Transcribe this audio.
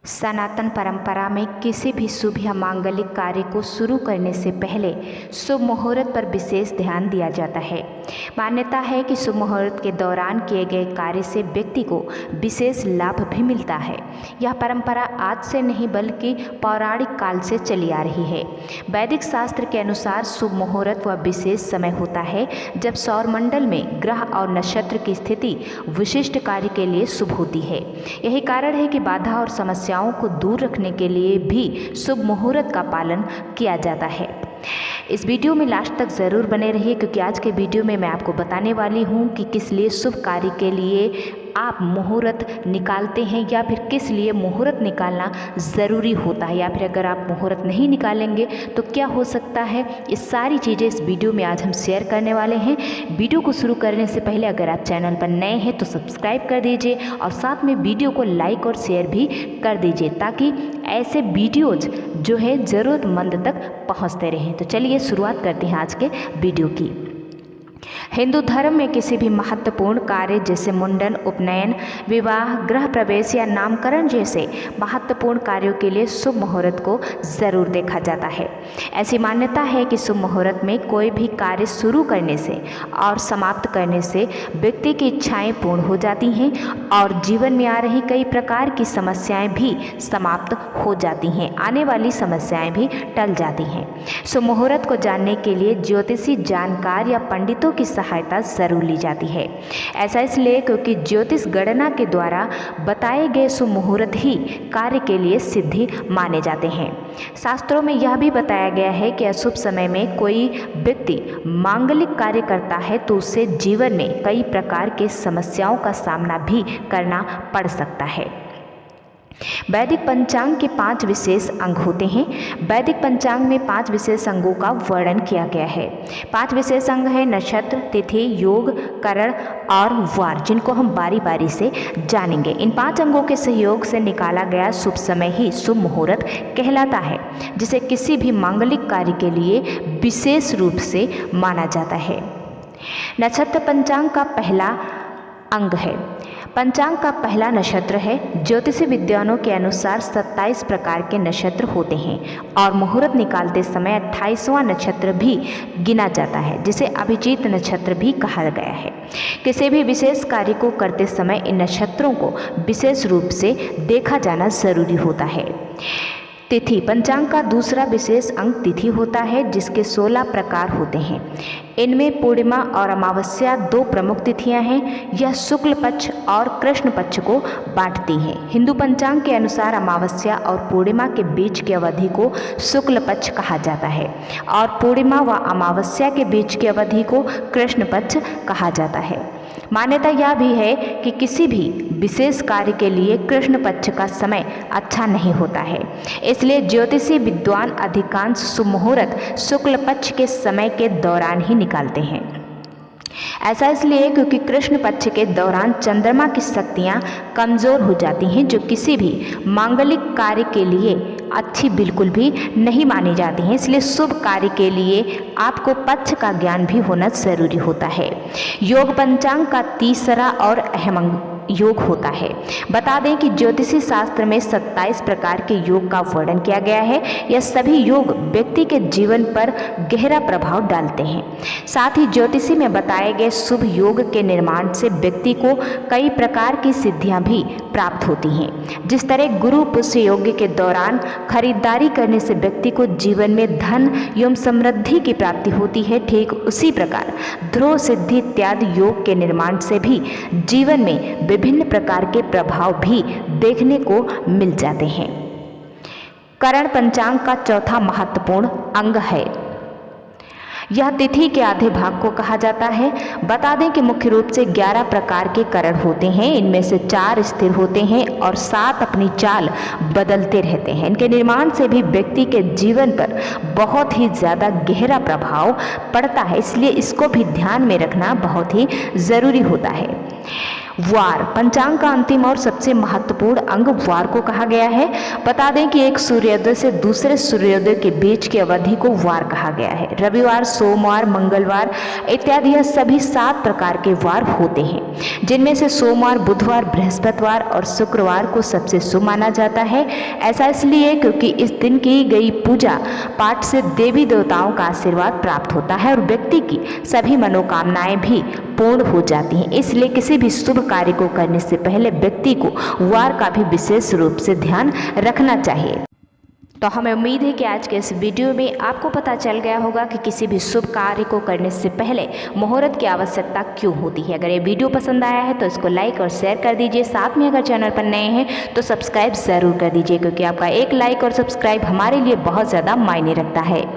सनातन परंपरा में किसी भी शुभ या मांगलिक कार्य को शुरू करने से पहले शुभ मुहूर्त पर विशेष ध्यान दिया जाता है। मान्यता है कि शुभ मुहूर्त के दौरान किए गए कार्य से व्यक्ति को विशेष लाभ भी मिलता है। यह परंपरा आज से नहीं बल्कि पौराणिक काल से चली आ रही है। वैदिक शास्त्र के अनुसार शुभ मुहूर्त वह विशेष समय होता है जब सौरमंडल में ग्रह और नक्षत्र की स्थिति विशिष्ट कार्य के लिए शुभ होती है। यही कारण है कि बाधा और समस्याओं को दूर रखने के लिए भी शुभ मुहूर्त का पालन किया जाता है। इस वीडियो में लास्ट तक ज़रूर बने रहिए, क्योंकि आज के वीडियो में मैं आपको बताने वाली हूँ कि किस लिए शुभ कार्य के लिए आप मुहूर्त निकालते हैं या फिर किस लिए मुहूर्त निकालना ज़रूरी होता है, या फिर अगर आप मुहूर्त नहीं निकालेंगे तो क्या हो सकता है। ये सारी चीज़ें इस वीडियो में आज हम शेयर करने वाले हैं। वीडियो को शुरू करने से पहले अगर आप चैनल पर नए हैं तो सब्सक्राइब कर दीजिए और साथ में वीडियो को लाइक और शेयर भी कर दीजिए, ताकि ऐसे वीडियोज़ जो है ज़रूरतमंद तक पहुँचते रहें। तो चलिए शुरुआत करते हैं आज के वीडियो की। हिंदू धर्म में किसी भी महत्वपूर्ण कार्य जैसे मुंडन, उपनयन, विवाह, गृह प्रवेश या नामकरण जैसे महत्वपूर्ण कार्यों के लिए शुभ मुहूर्त को ज़रूर देखा जाता है। ऐसी मान्यता है कि शुभ मुहूर्त में कोई भी कार्य शुरू करने से और समाप्त करने से व्यक्ति की इच्छाएं पूर्ण हो जाती हैं और जीवन में आ रही कई प्रकार की समस्याएं भी समाप्त हो जाती हैं, आने वाली समस्याएं भी टल जाती हैं। शुभ मुहूर्त को जानने के लिए ज्योतिषी जानकार या पंडितों की सहायता जरूर ली जाती है। ऐसा इसलिए क्योंकि ज्योतिष गणना के द्वारा बताए गए शुभ मुहूर्त ही कार्य के लिए सिद्धि माने जाते हैं। शास्त्रों में यह भी बताया गया है कि अशुभ समय में कोई व्यक्ति मांगलिक कार्य करता है तो उसे जीवन में कई प्रकार के समस्याओं का सामना भी करना पड़ सकता है। वैदिक पंचांग के 5 विशेष अंग होते हैं। वैदिक पंचांग में 5 विशेष अंगों का वर्णन किया गया है। 5 विशेष अंग है नक्षत्र, तिथि, योग, करण और वार, जिनको हम बारी बारी से जानेंगे। इन 5 अंगों के सहयोग से निकाला गया शुभ समय ही शुभ मुहूर्त कहलाता है, जिसे किसी भी मांगलिक कार्य के लिए विशेष रूप से माना जाता है। नक्षत्र पंचांग का पहला अंग है। पंचांग का पहला नक्षत्र है। ज्योतिषी विद्वानों के अनुसार 27 प्रकार के नक्षत्र होते हैं और मुहूर्त निकालते समय 28वां नक्षत्र भी गिना जाता है, जिसे अभिजीत नक्षत्र भी कहा गया है। किसी भी विशेष कार्य को करते समय इन नक्षत्रों को विशेष रूप से देखा जाना जरूरी होता है। तिथि पंचांग का दूसरा विशेष अंग तिथि होता है, जिसके 16 प्रकार होते हैं। इनमें पूर्णिमा और अमावस्या 2 प्रमुख तिथियां हैं। यह शुक्ल पक्ष और कृष्ण पक्ष को बांटती हैं। हिंदू पंचांग के अनुसार अमावस्या और पूर्णिमा के बीच की अवधि को शुक्ल पक्ष कहा जाता है और पूर्णिमा व अमावस्या के बीच की अवधि को कृष्ण पक्ष कहा जाता है। मान्यता यह भी है कि किसी भी विशेष कार्य के लिए कृष्ण पक्ष का समय अच्छा नहीं होता है, इसलिए ज्योतिषी विद्वान अधिकांश शुभ मुहूर्त शुक्ल पक्ष के समय के दौरान ही निकालते हैं। ऐसा इसलिए क्योंकि कृष्ण पक्ष के दौरान चंद्रमा की शक्तियाँ कमज़ोर हो जाती हैं, जो किसी भी मांगलिक कार्य के लिए अच्छी बिल्कुल भी नहीं मानी जाती हैं। इसलिए शुभ कार्य के लिए आपको पक्ष का ज्ञान भी होना ज़रूरी होता है। योग पंचांग का तीसरा और अहम अंग योग होता है। बता दें कि ज्योतिषी शास्त्र में 27 प्रकार के योग का वर्णन किया गया है। यह सभी योग व्यक्ति के जीवन पर गहरा प्रभाव डालते हैं। साथ ही ज्योतिषी में बताए गए शुभ योग के निर्माण से व्यक्ति को कई प्रकार की सिद्धियां भी प्राप्त होती हैं। जिस तरह गुरु पुष्य योग के दौरान खरीदारी करने से व्यक्ति को जीवन में धन एवं समृद्धि की प्राप्ति होती है, ठीक उसी प्रकार ध्रुव सिद्धि इत्यादि योग के निर्माण से भी जीवन में विभिन्न प्रकार के प्रभाव भी देखने को मिल जाते हैं। करण पंचांग का चौथा महत्वपूर्ण अंग है। यह तिथि के आधे भाग को कहा जाता है। बता दें कि मुख्य रूप से 11 प्रकार के करण होते हैं। इनमें से 4 स्थिर होते हैं और 7 अपनी चाल बदलते रहते हैं। इनके निर्माण से भी व्यक्ति के जीवन पर बहुत ही ज़्यादा गहरा प्रभाव पड़ता है, इसलिए इसको भी ध्यान में रखना बहुत ही ज़रूरी होता है। वार पंचांग का अंतिम और सबसे महत्वपूर्ण अंग वार को कहा गया है। बता दें कि एक सूर्योदय से दूसरे सूर्योदय के बीच की अवधि को वार कहा गया है। रविवार, सोमवार, मंगलवार इत्यादि यह सभी 7 प्रकार के वार होते हैं, जिनमें से सोमवार, बुधवार, बृहस्पतिवार और शुक्रवार को सबसे शुभ माना जाता है। ऐसा इसलिए क्योंकि इस दिन की गई पूजा पाठ से देवी देवताओं का आशीर्वाद प्राप्त होता है और व्यक्ति की सभी मनोकामनाएं भी पूर्ण हो जाती हैं। इसलिए किसी भी शुभ कार्य को करने से पहले व्यक्ति को वार का भी विशेष रूप से ध्यान रखना चाहिए। तो हमें उम्मीद है कि आज के इस वीडियो में आपको पता चल गया होगा कि किसी भी शुभ कार्य को करने से पहले मुहूर्त की आवश्यकता क्यों होती है। अगर ये वीडियो पसंद आया है तो इसको लाइक और शेयर कर दीजिए। साथ में अगर चैनल पर नए हैं तो सब्सक्राइब ज़रूर कर दीजिए, क्योंकि आपका एक लाइक और सब्सक्राइब हमारे लिए बहुत ज़्यादा मायने रखता है।